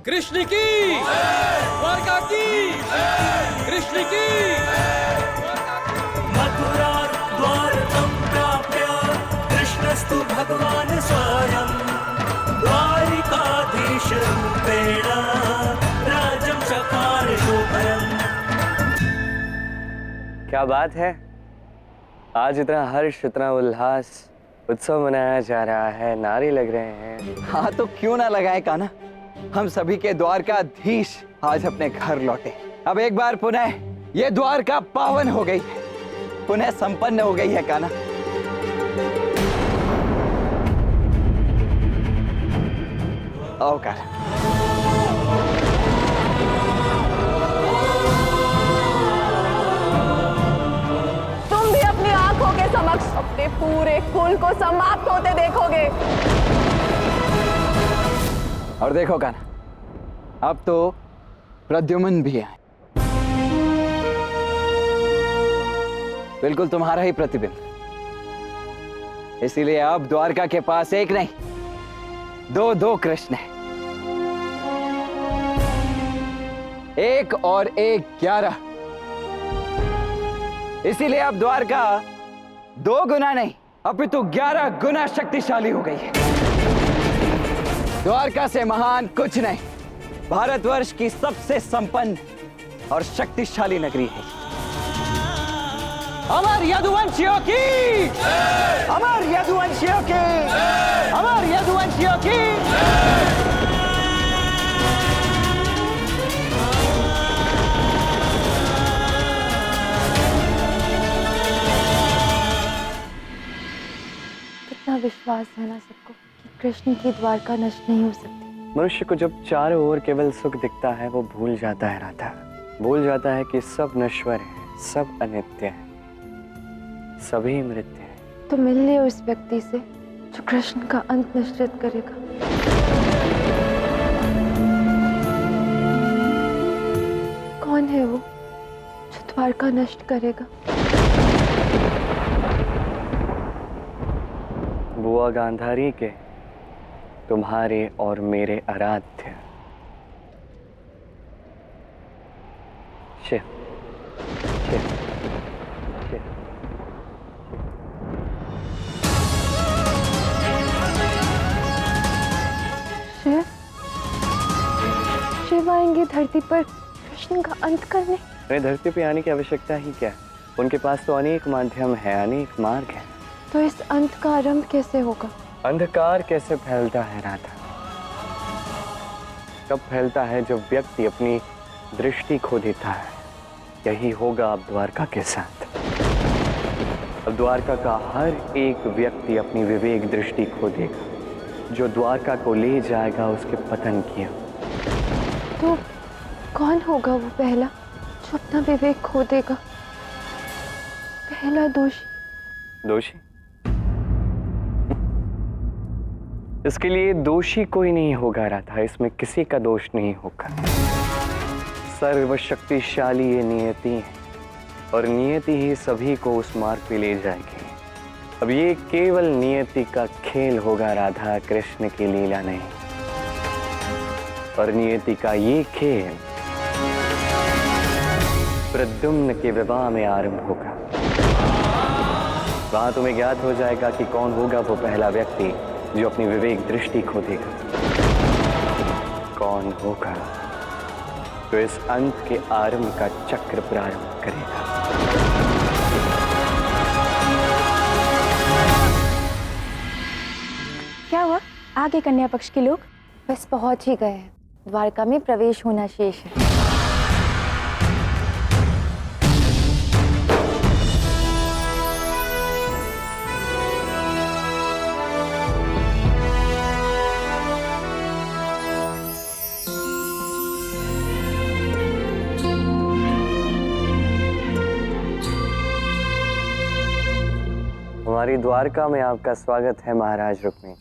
कृष्ण की, द्वारका की, कृष्ण की। मथुरा द्वारकं प्राप्य कृष्णस्तु भगवान् स्वयं द्वारिकाधीश रूपेण राज्यं चकार शुभम्। क्या बात है, आज इतना हर्ष, इतना उल्लास, उत्सव मनाया जा रहा है, नारे लग रहे हैं। हाँ तो क्यों ना लगाए कान्हा, हम सभी के द्वारकाधीश आज अपने घर लौटे। अब एक बार पुनः ये द्वारका पावन हो गई है, पुनः संपन्न हो गई है कान्हा। आओ कान्हा। तुम भी अपनी आंखों के समक्ष अपने पूरे कुल को समाप्त होते देखोगे। और देखो कान्हा, अब तो प्रद्युम्न भी है, बिल्कुल तुम्हारा ही प्रतिबिंब। इसीलिए अब द्वारका के पास एक नहीं, दो कृष्ण है। 1 और 1 11। इसीलिए अब द्वारका 2 गुना नहीं, अपितु 11 गुना शक्तिशाली हो गई है। द्वारका से महान कुछ नहीं, भारतवर्ष की सबसे संपन्न और शक्तिशाली नगरी है। अमर यदुवंशियों की, अमर यदुवंशियों की, अमर यदुवंशियों की। कितना विश्वास है ना सबको कि कृष्ण की द्वारका नष्ट नहीं हो सकती। मनुष्य को जब चारों ओर केवल सुख दिखता है, वो भूल जाता है राधा, भूल जाता है कि सब नश्वर है, सब अनित्य है, सभी मृत्य है। तो मिल ले उस व्यक्ति से जो कृष्ण का अंत निश्चित करेगा। कौन है वो जो द्वारका नष्ट करेगा? बुआ गांधारी के, तुम्हारे और मेरे आराध्य शिव, शिव, शिव। शिव? शिव आएंगे धरती पर कृष्ण का अंत करने? उन्हें धरती पे आने की आवश्यकता ही क्या है? उनके पास तो अनेक माध्यम है, अनेक मार्ग है। तो इस अंत का आरंभ कैसे होगा? अंधकार कैसे फैलता है राधा? कब फैलता है जब व्यक्ति अपनी दृष्टि खो देता है। यही होगा अब द्वारका के साथ। अब द्वारका का हर एक व्यक्ति अपनी विवेक दृष्टि खो देगा, जो द्वारका को ले जाएगा उसके पतन की ओर। तो कौन होगा वो पहला जो अपना विवेक खो देगा? पहला दोषी? दोषी? इसके लिए दोषी कोई नहीं होगा राधा, इसमें किसी का दोष नहीं होगा। सर्वशक्तिशाली ये नियति है और नियति ही सभी को उस मार्ग पे ले जाएगी। अब ये केवल नियति का खेल होगा राधा, कृष्ण की लीला नहीं। और नियति का ये खेल प्रद्युम्न के विवाह में आरंभ होगा। वहां तुम्हें ज्ञात हो जाएगा कि कौन होगा वो पहला व्यक्ति जो अपनी विवेक दृष्टि खो देगा। कौन होगा जो इस अंत के आरंभ का चक्र प्रारंभ करेगा। क्या हुआ? आगे कन्या पक्ष के लोग बस पहुंच ही गए हैं। द्वारका में प्रवेश होना शेष है। हमारी द्वारका में आपका स्वागत है महाराज रुक्मी।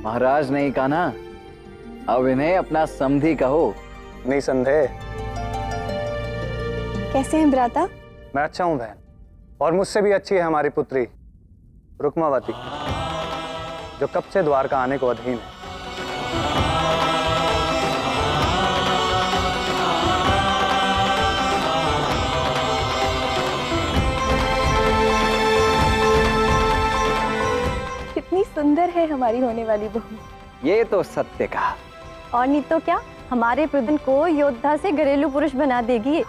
महाराज नहीं कान्हा, अब इन्हें अपना समधी कहो। निसंदेह। कैसे हैं भ्राता? मैं अच्छा हूं बहन, और मुझसे भी अच्छी है हमारी पुत्री रुक्मावती। जो कब से द्वारका आने को अधीन है। कितनी सुंदर है हमारी होने वाली बहू। ये तो सत्य कहा। और नहीं तो क्या, हमारे प्रद्युम्न को योद्धा से घरेलू पुरुष बना देगी।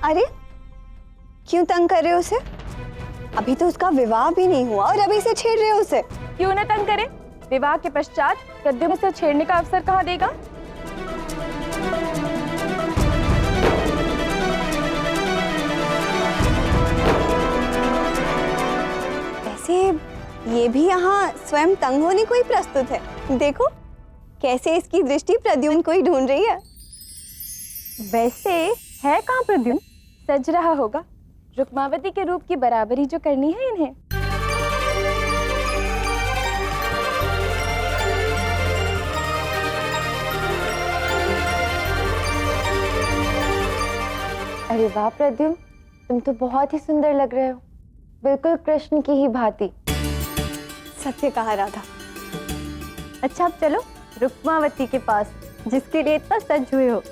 अरे क्यों तंग कर रहे हो उसे? अभी तो उसका विवाह भी नहीं हुआ और अभी से छेड़ रहे हो उसे। क्यों न तंग करे, विवाह के पश्चात प्रद्युम्न से छेड़ने का अवसर कहाँ देगा। वैसे ये भी यहाँ स्वयं तंग होने को ही प्रस्तुत है। देखो कैसे इसकी दृष्टि प्रद्युम्न को ही ढूंढ रही है। वैसे है कहाँ प्रद्युम्न? सज रहा होगा। रुक्मावती के रूप की बराबरी जो करनी है इन्हें। अरे वाह प्रद्युम्न, तुम तो बहुत ही सुंदर लग रहे हो, बिल्कुल कृष्ण की ही भांति। सत्य कहा राधा। अच्छा अब चलो रुक्मावती के पास, जिसके लिए इतना सज हुए हो।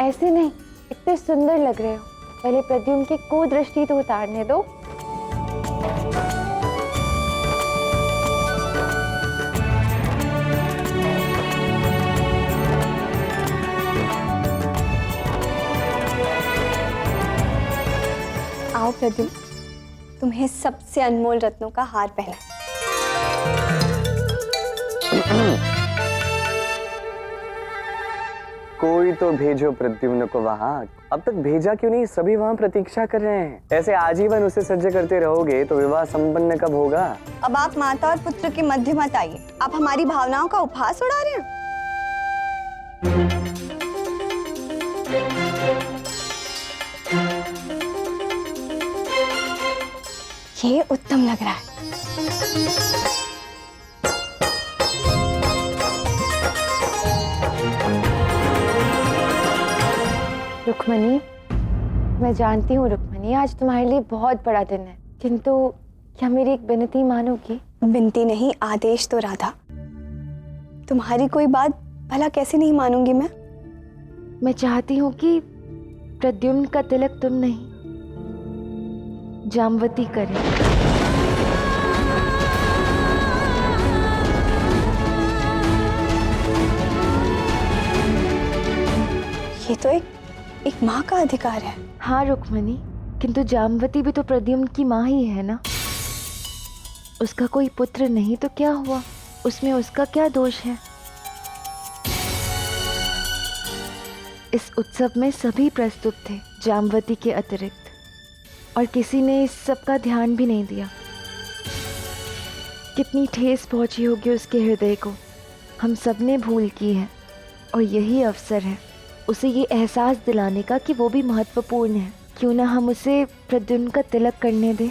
ऐसे नहीं, इतने सुंदर लग रहे हो, पहले प्रद्युम्न की कुदृष्टि तो उतारने दो। आओ प्रद्युम्न, तुम्हें सबसे अनमोल रत्नों का हार पहना। कोई तो भेजो प्रद्युम्न को वहां। अब तक भेजा क्यों नहीं? सभी वहां प्रतीक्षा कर रहे हैं। ऐसे आजीवन उसे सज्ज करते रहोगे तो विवाह संपन्न कब होगा? अब आप माता और पुत्र के मध्य मत आइए। आप हमारी भावनाओं का उपहास उड़ा रहे हैं। ये उत्तम लग रहा है। रुक्मणी, मैं जानती हूँ रुक्मणी, आज तुम्हारे लिए बहुत बड़ा दिन है, किंतु क्या मेरी एक विनती मानोगी? विनती नहीं, आदेश तो राधा। तुम्हारी कोई बात भला कैसे नहीं मानूंगी मैं? मैं चाहती हूँ कि प्रद्युम्न का तिलक तुम नहीं, जामवती करे। ये तो एक माँ का अधिकार है। हाँ रुक्मणी, किंतु जामवती भी तो प्रद्युम्न की माँ ही है ना। उसका कोई पुत्र नहीं तो क्या हुआ, उसमें उसका क्या दोष है? इस उत्सव में सभी प्रस्तुत थे जामवती के अतिरिक्त, और किसी ने इस सब का ध्यान भी नहीं दिया। कितनी ठेस पहुंची होगी उसके हृदय को, हम सब ने भूल की है, और यही अवसर है उसे ये एहसास दिलाने का कि वो भी महत्वपूर्ण है। क्यों ना हम उसे प्रद्युम्न का तिलक करने दें।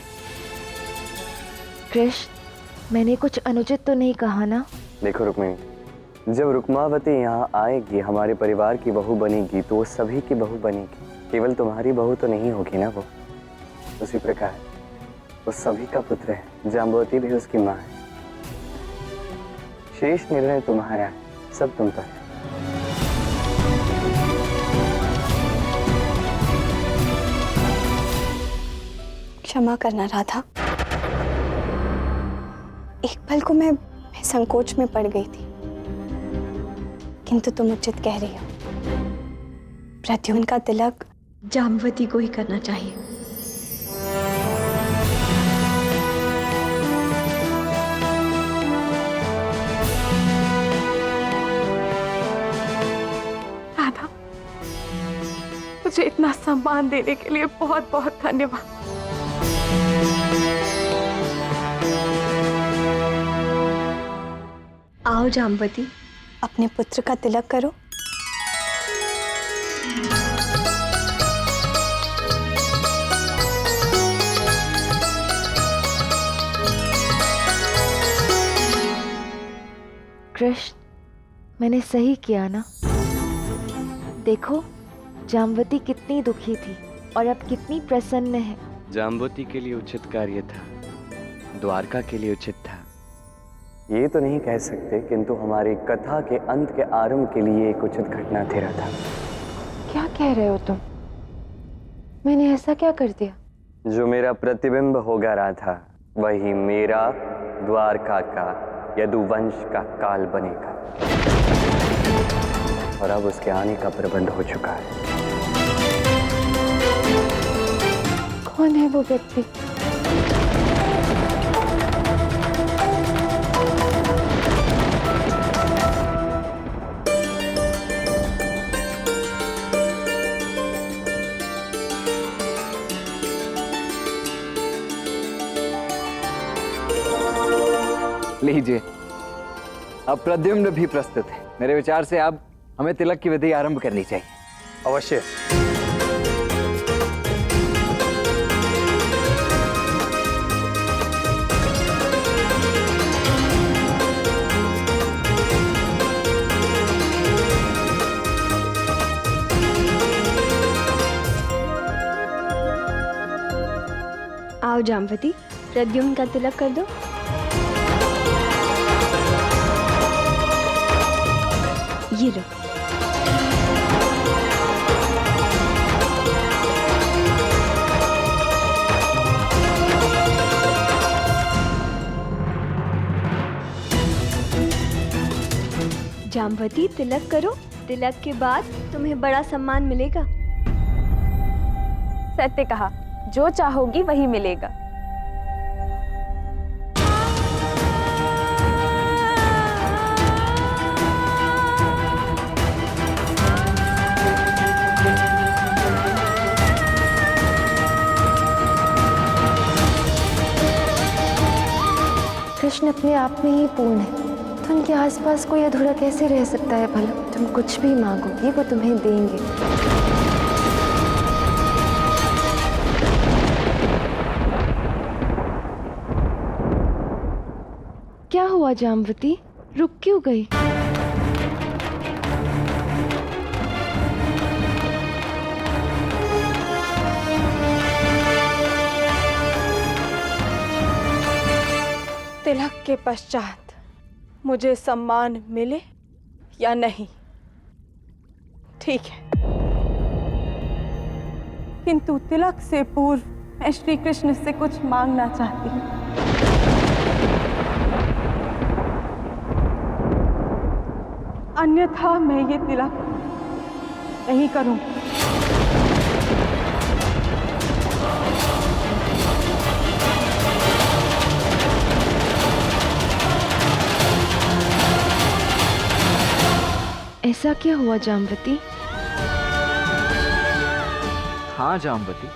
कृष्ण, मैंने कुछ अनुचित तो नहीं कहा ना? देखो रुक्मिणी, जब रुक्मावती यहाँ आएगी, हमारे परिवार की बहू बनेगी, तो वो सभी की बहू बनेगी। केवल तुम्हारी बहू तो नहीं होगी ना वो। उसी प्रकार वो सभी का पुत्र है। जाम्बवती भी उसकी माँ है। शेष निर्णय तुम्हारा है, सब तुम पर है। क्षमा करना राधा, एक पल को मैं संकोच में पड़ गई थी, किंतु तुम उचित कह रही हो। प्रद्युम्न का तिलक जाम्बवती को ही करना चाहिए। राधा, मुझे इतना सम्मान देने के लिए बहुत बहुत धन्यवाद। आओ जाम्बवती, अपने पुत्र का तिलक करो। कृष्ण, मैंने सही किया ना? देखो जाम्बवती कितनी दुखी थी और अब कितनी प्रसन्न है। जाम्बवती के लिए उचित कार्य था द्वारका के लिए उचित था। ये तो नहीं कह सकते, किंतु हमारी कथा के अंत के आरंभ के लिए एक उचित घटना तेरा था। क्या कह रहे हो तुम? मैंने ऐसा क्या कर दिया? जो मेरा प्रतिबिंब होगा राधा, वही मेरा द्वारका का यदुवंश का काल बनेगा, और अब उसके आने का प्रबंध हो चुका है। कौन है वो व्यक्ति? लीजिए, अब प्रद्युम्न भी प्रस्तुत है। मेरे विचार से अब हमें तिलक की विधि आरंभ करनी चाहिए। अवश्य। आओ जामवती, प्रद्युम्न का तिलक कर दो। ये लो। जामवती, तिलक करो। तिलक के बाद तुम्हें बड़ा सम्मान मिलेगा। सत्य कहा, जो चाहोगी वही मिलेगा। कृष्ण अपने आप में ही पूर्ण है, तो उनके आसपास कोई अधूरा कैसे रह सकता है भला? तुम कुछ भी मांगोगी वो तुम्हें देंगे। क्या हुआ जामवती, रुक क्यों गई? तिलक के पश्चात मुझे सम्मान मिले या नहीं, ठीक है, किंतु तिलक से पूर्व मैं श्री कृष्ण से कुछ मांगना चाहती हूँ। अन्यथा मैं ये तिलक नहीं करूँगी। ऐसा क्या हुआ जामवती? हाँ जामवती,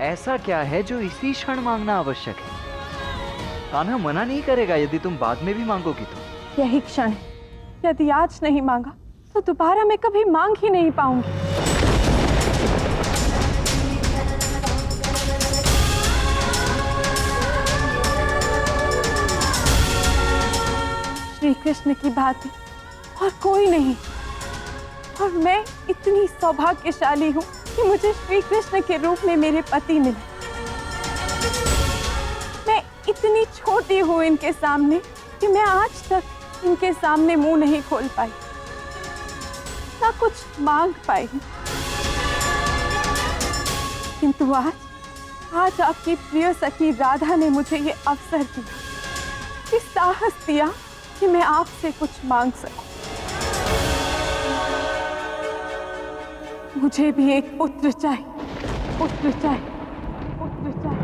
ऐसा क्या है जो इसी क्षण मांगना आवश्यक है? कान्हा मना नहीं करेगा यदि तुम बाद में भी मांगोगी तो। यही क्षण है, यदि आज नहीं मांगा तो दोबारा मैं कभी मांग ही नहीं पाऊंगी। श्री कृष्ण की भांति और कोई नहीं, और मैं इतनी सौभाग्यशाली हूँ कि मुझे श्री कृष्ण के रूप में मेरे पति मिले। मैं इतनी छोटी हूँ इनके सामने कि मैं आज तक इनके सामने मुंह नहीं खोल पाई, ना कुछ मांग पाई, किंतु आज आपकी प्रिय सखी राधा ने मुझे ये अवसर दिया, ये साहस दिया कि मैं आपसे कुछ मांग सकूं। मुझे भी एक पुत्र चाहिए, पुत्र चाहिए, पुत्र चाहिए।